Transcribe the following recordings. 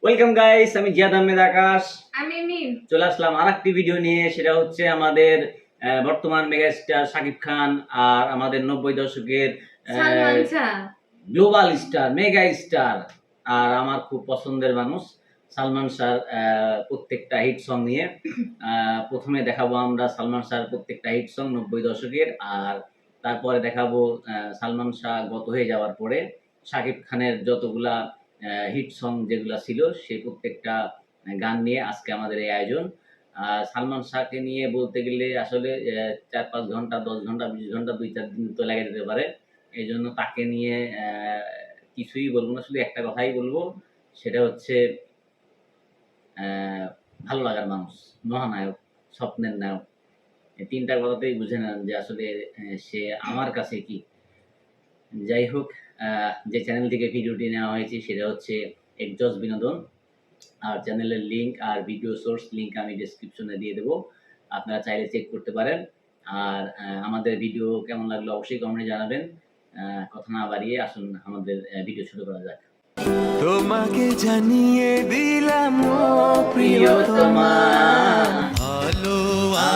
Welcome guys, আমি জিয়াদ আহমেদ আকাশ। আমি মিম চলে আসলাম আরেকটি ভিডিও নিয়ে। সেটা হচ্ছে আমাদের বর্তমান মেগাস্টার শাকিব খান আর আমাদের 90 দশকের Salman Shah, global star, mega star আর আমার খুব পছন্দের মানুষ সালমান শাহর প্রত্যেকটা হিট সং নিয়ে। প্রথমে দেখাবো আমরা সালমান শাহর প্রত্যেকটা হিট সং 90 দশকের, আর তারপরে দেখাবো সালমান শাহ গত হয়ে যাওয়ার পরে শাকিব খানের যতগুলা হিট সং যেগুলা ছিল সেই প্রত্যেকটা গান নিয়ে আজকে আমাদের এই আয়োজন। সালমান শাহকে নিয়ে বলতে গেলে আসলে 4-5 ঘন্টা, 10 ঘন্টা, 20 ঘন্টা, 2-4 দিন তো লেগে যেতে পারে। এই জন্য তাকে নিয়ে কিছুই বলবো না, শুধু একটা কথাই বলবো, সেটা হচ্ছে ভালো লাগার মানুষ, মহানায়ক, স্বপ্নের নায়ক। এই তিনটা কথাতেই বুঝে নেন যে আসলে সে আমার কাছে কি। যাই হোক, যে চ্যানেল থেকে ভিডিওটি নেওয়া হয়েছে সেটা হচ্ছে একজস বিনোদন, আর চ্যানেলের লিঙ্ক আর ভিডিও সোর্স লিঙ্ক আমি ডেসক্রিপশনে দিয়ে দেবো, আপনারা চাইলে চেক করতে পারেন। আর আমাদের ভিডিও কেমন লাগলো অবশ্যই কমেন্টে জানাবেন। কথা না বাড়িয়ে আসুন আমাদের ভিডিও শুরু করা যাক। তোমাকে জানিয়ে দিলাম ও প্রিয়তমা, ভালো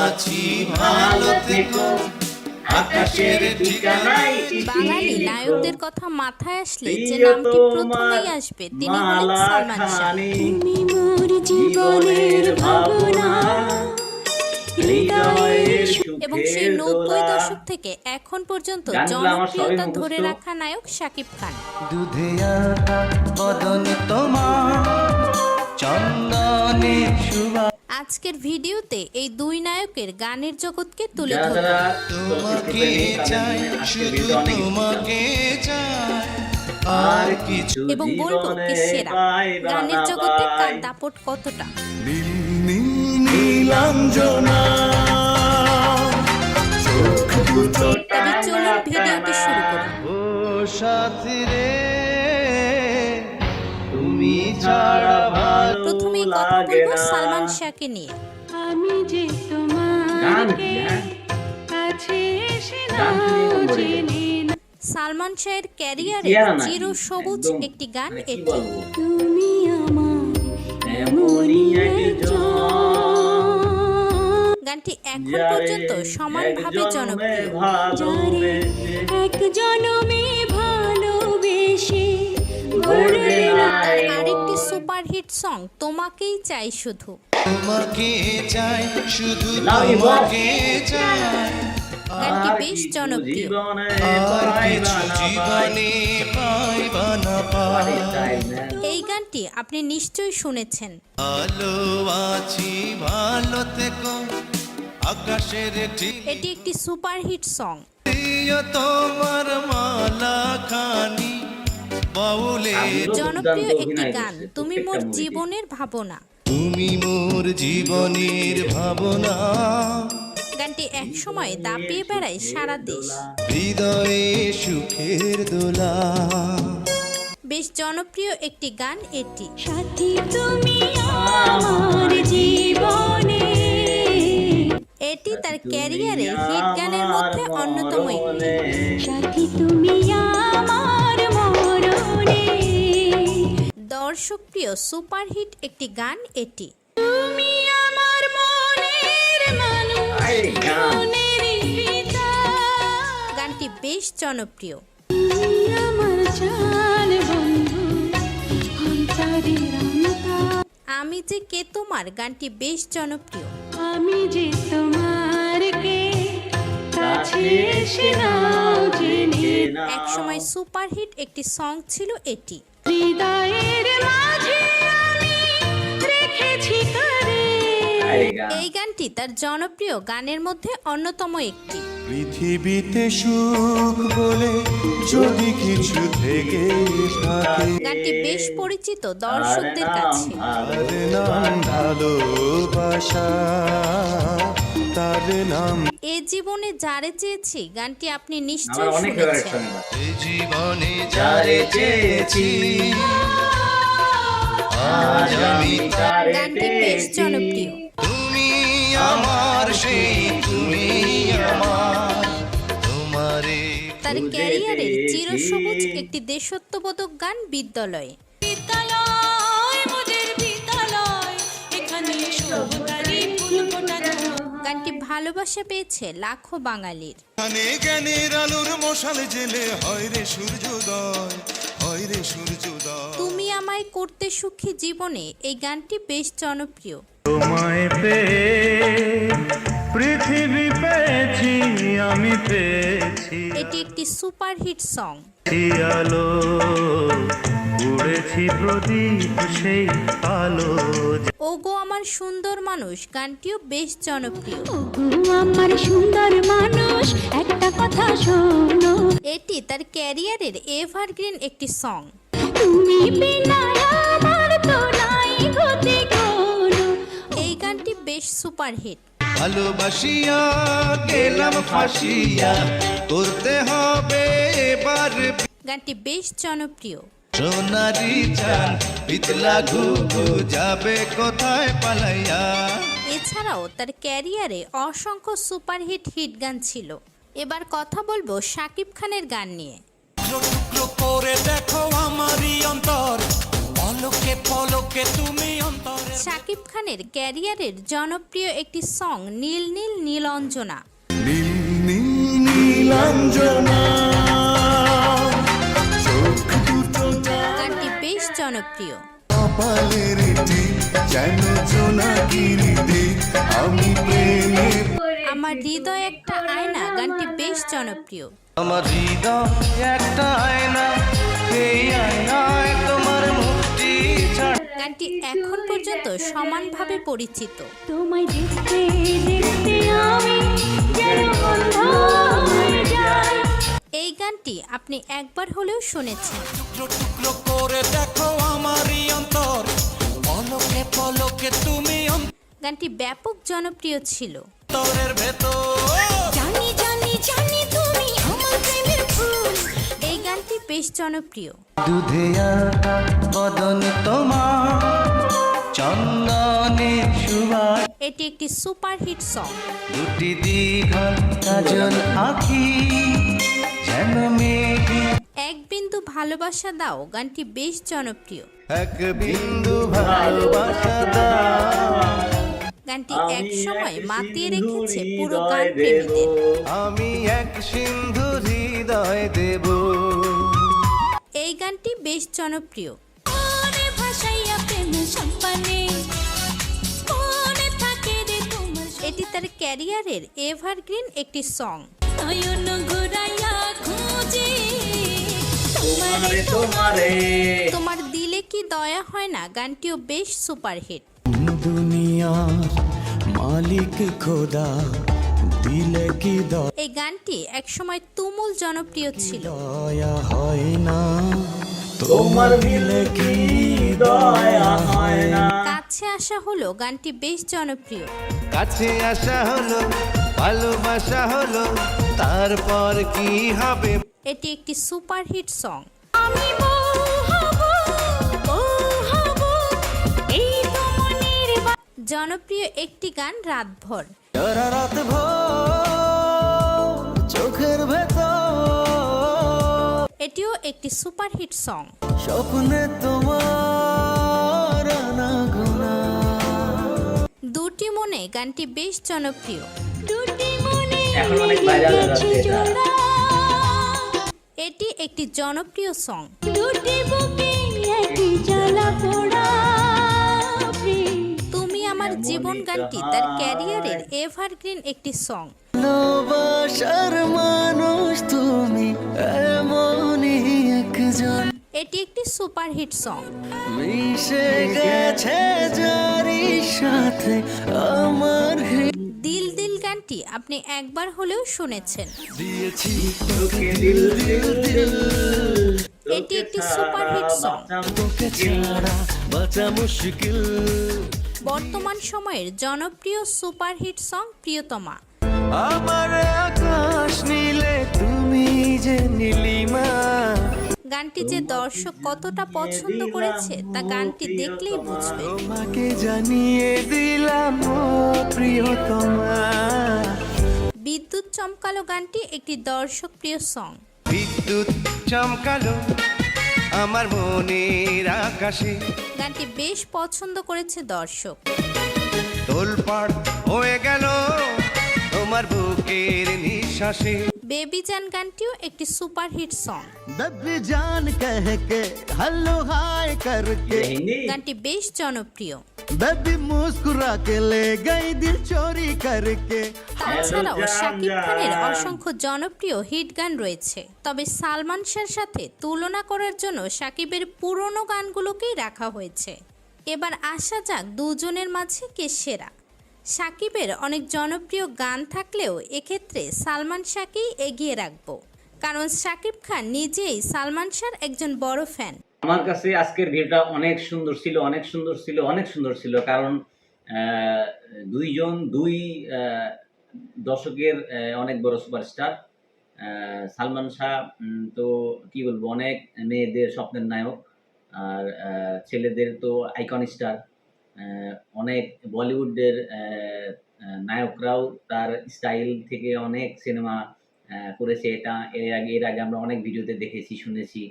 আছি, ভালো থেকো, আকাশের ঠিকানায় বাঙালি নায়কদের কথা মাথায় আসলে যে নামটি প্রথমেই আসবে তিনি হলেন সালমান শাহ। তুমি মোর জীবনের ভাবনা, হৃদয়ের এবং সেই 90 দশক থেকে এখন পর্যন্ত জনপ্রিয়তা ধরে রাখা নায়ক শাকিব খান। দুধে আঁকা বদন তোমার, চন্দনে সুবাস। আজকের ভিডিওতে এই দুই নায়কের গানের জগৎকে তুলে যারা ধরব। যারা তোমাকে চাই, শুধু তোমাকে চাই, আর কিছু এবং বলবো কে সেরা, গানের জগতে কার দাপট কতটা। নীল নীল নীলাঞ্জনা, চোখ দুটো তবে চলুন ভিডিওটি শুরু করি। ও সাথী রে, তুমি ছাড়া ভালো প্রথমেই কথা বলবো সালমান শাহকে নিয়ে। আমি যে তোমাকে কাছে এসে নাও জেনে না। সালমান শাহের ক্যারিয়ারে টিয়ারা নাকি? চির সবুজ একদম, একটি গান মানে কি এটি। বলবো? তুমি আমার এমনই একজন, গানটি এখন যারে পর্যন্ত সমানভাবে এক জনপ্রিয়। জন্মে এক জনমে ভালোবেসে ভরবে না তার আরেকটি সুপারহিট সং তোমাকেই চাই শুধু। তোমাকে চাই, শুধু Love you, boss. তোমাকে চাই, গানটি আর বেশ কিছু জনপ্রিয়। জীবনে আর পাইবা কিছু না পাই। জীবনে পাইবা না What pi. is time, man? এই গানটি আপনি নিশ্চয়ই শুনেছেন। ভালো আছি, ভালো থেকো, আকাশের ঠিক এটি একটি সুপারহিট সং। তোমার মালা খানি বাউলে, জনপ্রিয় দুর্দান্ত একটি অভিনয় গান করছে তুমি প্রত্যেকটা মোর movie-তে। জীবনের ভাবনা। তুমি মোর জীবনের ভাবনা, গানটি এক সময় দাপিয়ে বেড়ায় সারা দেশ। হৃদয়ে সুখের দোলা। বেশ জনপ্রিয় একটি গান এটি। সাথী তুমি আমার জীবনে। এটি তার ক্যারিয়ারে হিট গানের মধ্যে অন্যতম একটি। সাথী তুমি আমার মরণে। দর্শক প্রিয় সুপারহিট একটি গান এটি। তুমি আমার মনের মানুষ, এই গান। মনের হৃদয়। গানটি বেশ জনপ্রিয়। তুমি আমার জান বন্ধু, অন্তরের অন্তর। আমি যে কে তোমার গানটি বেশ জনপ্রিয়। আমি যে তোমার কে কাছে এসে নাও জেনে না। এক সময় সুপারহিট একটি সং ছিল এটি। হৃদয়ের মাঝে আমি রেখেছি কারে। এই গান। এই গানটি তার জনপ্রিয় গানের মধ্যে অন্যতম একটি। পৃথিবীতে সুখ বলে যদি কিছু থেকে থাকে, গানটি বেশ পরিচিত দর্শকদের কাছে। তার নাম ভালোবাসা, তার নাম এ জীবনে যারে চেয়েছি গানটি আপনি আমার নিশ্চয়ই অনেক ফেভারিট শুনেছেন। সং। এ জীবনে যারে চেয়েছি, আজ আমি গানটি বেশ জনপ্রিয়। তুমি আমার সেই, তুমি আমার, তোমারে তার ক্যারিয়ারের চিরসবুজ একটি দেশত্ববোধক গান বিদ্যালয়। বিদ্যালয় মোদের ভালোবাসা পেয়েছে লাখো বাঙালির। জ্ঞানে জ্ঞানের আলোর মশাল জেলে হয় রে সূর্যোদয়, হয় রে সূর্যোদয়। তুমি আমায় করতে সুখী জীবনে এই গানটি বেশ জনপ্রিয়। তোমায় পেয়ে পৃথিবী পেয়েছি, আমি পেয়েছি এটি একটি সুপারহিট সং। আলো, উড়েছি প্রদীপ সেই আলো। ওগো আমার সুন্দর মানুষ গানটিও বেশ জনপ্রিয়। ওগো আমার সুন্দর মানুষ একটা কথা শোনো, এটি তার ক্যারিয়ারের এভারগ্রিন একটি সং। তুমি বিনা আমার তো নাই গতি কোনো। এই গানটি বেশ সুপারহিট। ভালোবাসিয়া গেলাম ফাঁসিয়া, করতে হবে এবার গানটি বেশ জনপ্রিয়। সোনারি চান পিতলা ঘুঘু যাবে কোথায় পালাইয়া। এছাড়াও তার ক্যারিয়ারে অসংখ্য সুপারহিট হিট গান ছিল। এবার কথা বলবো শাকিব খানের গান নিয়ে। টুকরো করে দেখো আমারই অন্তর, পলকে পলকে তুমি অন্তরে। শাকিব খানের ক্যারিয়ারের জনপ্রিয় একটি সং নীল নীল নীলাঞ্জনা। গানটি বেশ জনপ্রিয়। কপালের টিপ যেন জোনাকিরিতে আমি প্রেমে। আমার হৃদয় একটা আয়না গানটি বেশ জনপ্রিয়। আমার হৃদয় একটা আয়না, এই আয়নায় তোমার মুক্তি ছাড়। গানটি এখন পর্যন্ত সমানভাবে পরিচিত। তোমায় দেখতে দেখতে আমি যেন অন্ধ হয়ে যাই। এই গানটি আপনি একবার হলেও শুনেছেন। টুকরো টুকরো করে দেখো আমারই অন্তর, পলকে পলকে তুমি গানটি ব্যাপক জনপ্রিয় ছিল। অন্তরের ভেতর। জানি জানি জানি তুমি আমার প্রেমের ফুল। এই গানটি বেশ জনপ্রিয়। দুধে আঁকা বদন তোমার, চন্দনে সুবাস। এটি একটি সুপারহিট সং। দুটি দীঘল কাজল আঁখি যেন মেঘে। এক বিন্দু ভালোবাসা দাও গানটি বেশ জনপ্রিয়। এক বিন্দু ভালোবাসা দাও, গানটি এক সময় মাতিয়ে রেখেছে পুরো গান প্রেমীদের। আমি এক সিন্ধু হৃদয় দেব। এই গানটি বেশ জনপ্রিয়। মনে ভাসাইয়া প্রেম সম্পানে, মনে থাকে রে তোমার এটি তার ক্যারিয়ারের এভারগ্রিন একটি সং। নয়ন ঘুরাইয়া খুঁজি তোমার দিলে কি দয়া হয় না গানটিও বেশ সুপারহিট। দুনিয়ার মালিক খোদা, দিলে কি এই গানটি একসময় তুমুল জনপ্রিয় ছিল। দয়া হয় না, তোমার দিলে কি দয়া হয় না। কাছে আসা হলো গানটি বেশ জনপ্রিয়। কাছে আসা হলো, ভালোবাসা হলো, তারপর কি হবে। এটি একটি সুপারহিট সং। আমি বউ হব, এই তো মনের জনপ্রিয় একটি গান রাতভর। সারা রাত ভোর চোখের ভেতর, এটিও একটি সুপারহিট সং। স্বপ্নে তোমার আনাগোনা। দুটি মনে গানটি বেশ জনপ্রিয়। দুটি মনে এখন অনেক ভাইরাল হয়ে যাচ্ছে এটা। জোড়া, এটি একটি জনপ্রিয় সং। দুটি বুকে একই জ্বালা পোড়া প্রেম। তুমি আমার জীবন গানটি তার ক্যারিয়ারের এভারগ্রিন একটি সং। ভালোবাসার মানুষ তুমি এমনই একজন, এটি একটি সুপারহিট সং। মিশে গেছে যারি সাথে আমার দিল দিল গানটি আপনি একবার হলেও শুনেছেন। দিয়েছি এটি একটি সুপারহিট সং। তোকে ছাড়া বাঁচা মুশকিল। বর্তমান সময়ের জনপ্রিয় সুপারহিট সং প্রিয়তমা। আমার আকাশ নীলে তুমি যে নীলিমা। গানটি যে দর্শক কতটা পছন্দ করেছে তা গানটি দেখলেই বুঝবে। তোমাকে জানিয়ে দিলাম ও প্রিয়তমা। বিদ্যুৎ চমকালো গানটি একটি দর্শক প্রিয় সং। বিদ্যুৎ চমকালো আমার মনের আকাশে, গানটি বেশ পছন্দ করেছে দর্শক। তোলপাড় হয়ে গেল তোমার বুকের নিঃশ্বাসে বেবি জান গানটিও একটি সুপারহিট সং। बेबी जान कह के हेलो हाय करके এটা হিন্দি? গানটি বেশ জনপ্রিয়। बेबी मुस्कुरा के ले गई दिल चोरी करके তাছাড়াও জান শাকিব খানের জান। অসংখ্য জনপ্রিয় হিট গান রয়েছে, তবে সালমান শাহর সাথে তুলনা করার জন্য শাকিবের পুরনো গানগুলোকেই রাখা হয়েছে। এবার আসা যাক দুজনের মাঝে কে সেরা। শাকিবের অনেক জনপ্রিয় গান থাকলেও এক্ষেত্রে সালমান শাহকেই এগিয়ে রাখবো, কারণ শাকিব খান নিজেই সালমান শাহর একজন বড় ফ্যান। আমার কাছে আজকের ভিডিওটা অনেক সুন্দর ছিল, অনেক সুন্দর ছিল, অনেক সুন্দর ছিল। কারণ দুই দর্শকের অনেক বড় সুপারস্টার সালমান শাহ। তো কি বলবো, অনেক মেয়েদের স্বপ্নের নায়ক, আর ছেলেদের তো আইকন স্টার। অনেক বলিউডের নায়করাও তার স্টাইল থেকে অনেক সিনেমা করেছে। এটা এর আগে আমরা অনেক ভিডিওতে দেখেছি, শুনেছি।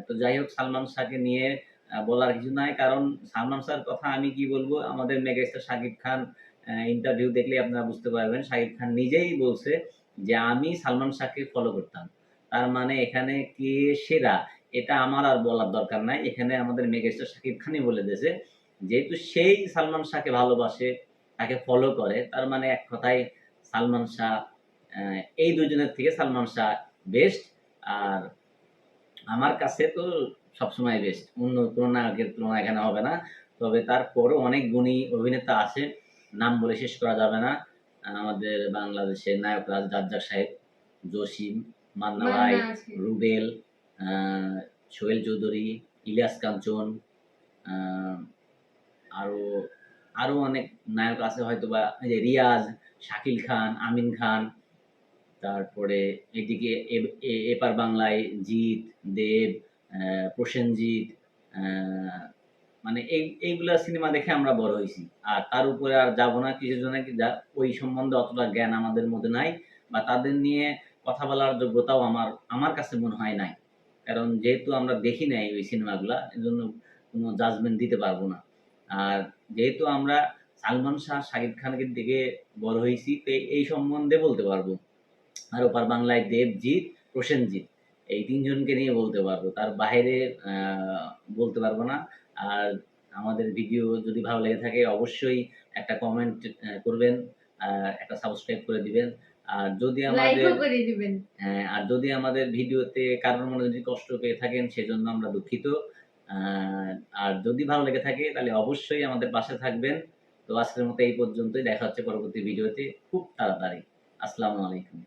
তো যাই হোক, সালমান শাহকে নিয়ে বলার কিছু নাই, কারণ সালমান শাহর কথা আমি কি বলবো, আমাদের মেগাস্টার শাকিব খান ইন্টারভিউ দেখলে আপনারা বুঝতে পারবেন। শাকিব খান নিজেই বলছে যে আমি সালমান শাহকে ফলো করতাম। তার মানে এখানে কে সেরা এটা আমার আর বলার দরকার নাই, এখানে আমাদের মেগাস্টার শাকিব খানই বলে দিয়েছে। যেহেতু সেই সালমান শাহকে ভালোবাসে, তাকে ফলো করে, তার মানে এক কথায় সালমান শাহ, এই দুজনের থেকে সালমান শাহ বেস্ট। আর আমার কাছে তো সবসময় বেস্ট, অন্য কোনো নায়কের তুলনা এখানে হবে না। তবে তারপরও অনেক গুণী অভিনেতা আছে, নাম বলে শেষ করা যাবে না। আমাদের বাংলাদেশের নায়ক রাজ্জাক সাহেব, জসিম, মান্না ভাই, রুবেল, সোহেল চৌধুরী, ইলিয়াস কাঞ্চন, আরো আরো অনেক নায়ক আছে হয়তো, বা এই যে রিয়াজ, শাকিল খান, আমিন খান, তারপরে এদিকে এপার বাংলায় জিৎ, দেব, প্রসেনজিৎ, মানে এইগুলা সিনেমা দেখে আমরা বড় হয়েছি। আর তার উপরে আর যাবো না, কিছু জন্য ওই সম্বন্ধে অতটা জ্ঞান আমাদের মধ্যে নাই, বা তাদের নিয়ে কথা বলার যোগ্যতাও আমার কাছে মনে হয় নাই। কারণ যেহেতু আমরা দেখি নাই ওই সিনেমাগুলা, এই জন্য কোনো জাজমেন্ট দিতে পারবো না। আর যেহেতু আমরা সালমান শাহ, শাকিব খানকে দেখে বড় হয়েছি, তো এই সম্বন্ধে বলতে পারবো। আর ওপার বাংলায় দেবজিৎ, প্রসেনজিৎ, এই তিনজনকে নিয়ে বলতে পারবো, তার বাইরে বলতে পারবো না। আর আমাদের ভিডিও যদি ভালো লেগে থাকে অবশ্যই একটা কমেন্ট করবেন, একটা সাবস্ক্রাইব করে দিবেন। আর যদি আমাদের ভিডিওতে কারোর মনে যদি কষ্ট পেয়ে থাকেন, সেজন্য আমরা দুঃখিত। আর যদি ভালো লেগে থাকে তাহলে অবশ্যই আমাদের পাশে থাকবেন। তো আজকের মতো এই পর্যন্তই, দেখা হচ্ছে পরবর্তী ভিডিওতে খুব তাড়াতাড়ি। আসসালামু আলাইকুম।